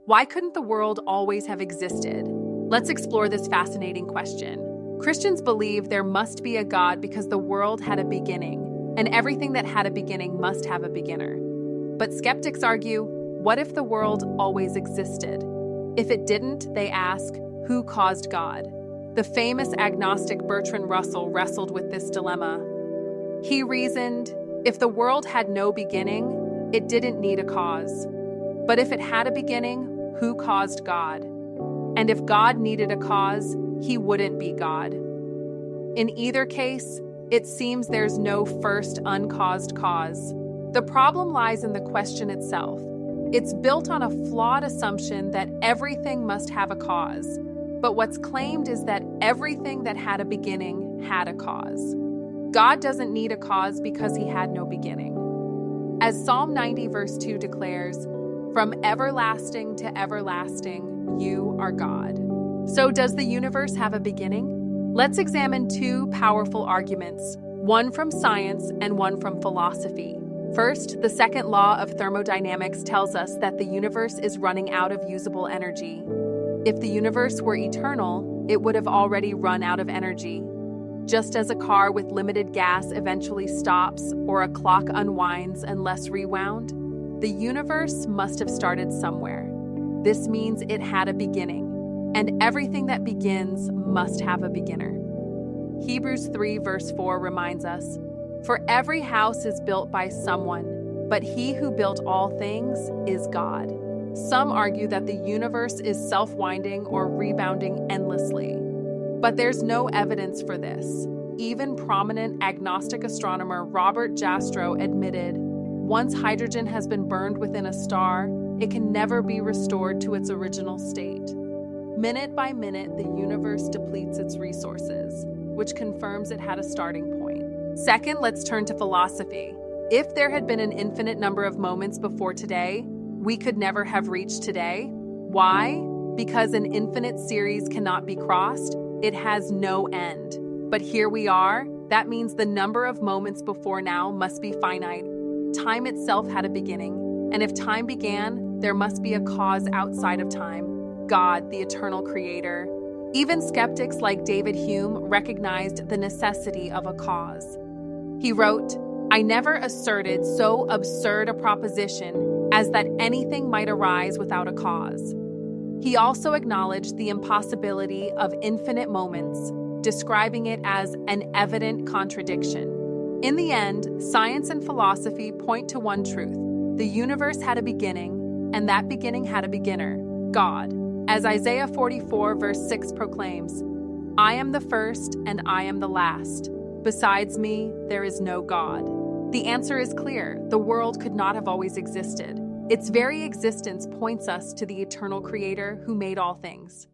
Why couldn't the world always have existed? Let's explore this fascinating question. Christians believe there must be a God because the world had a beginning, and everything that had a beginning must have a beginner. But skeptics argue, what if the world always existed? If it didn't, they ask, who caused God? The famous agnostic Bertrand Russell wrestled with this dilemma. He reasoned, if the world had no beginning, it didn't need a cause. But if it had a beginning, who caused God? And if God needed a cause, he wouldn't be God. In either case, it seems there's no first uncaused cause. The problem lies in the question itself. It's built on a flawed assumption that everything must have a cause. But what's claimed is that everything that had a beginning had a cause. God doesn't need a cause because he had no beginning. As Psalm 90 verse 2 declares, "From everlasting to everlasting, you are God." So does the universe have a beginning? Let's examine two powerful arguments, one from science and one from philosophy. First, the second law of thermodynamics tells us that the universe is running out of usable energy. If the universe were eternal, it would have already run out of energy. Just as a car with limited gas eventually stops or a clock unwinds unless rewound, the universe must have started somewhere. This means it had a beginning, and everything that begins must have a beginner. Hebrews 3 verse 4 reminds us, "For every house is built by someone, but he who built all things is God." Some argue that the universe is self-winding or rebounding endlessly. But there's no evidence for this. Even prominent agnostic astronomer Robert Jastrow admitted, once hydrogen has been burned within a star, it can never be restored to its original state. Minute by minute, the universe depletes its resources, which confirms it had a starting point. Second, let's turn to philosophy. If there had been an infinite number of moments before today, we could never have reached today. Why? Because an infinite series cannot be crossed. It has no end. But here we are. That means the number of moments before now must be finite. Time itself had a beginning. And if time began, there must be a cause outside of time. God, the eternal creator. Even skeptics like David Hume recognized the necessity of a cause. He wrote, "I never asserted so absurd a proposition as that anything might arise without a cause." He also acknowledged the impossibility of infinite moments, describing it as an evident contradiction. In the end, science and philosophy point to one truth. The universe had a beginning, and that beginning had a beginner, God. As Isaiah 44 verse 6 proclaims, "I am the first and I am the last. Besides me, there is no God." The answer is clear. The world could not have always existed. Its very existence points us to the eternal creator who made all things.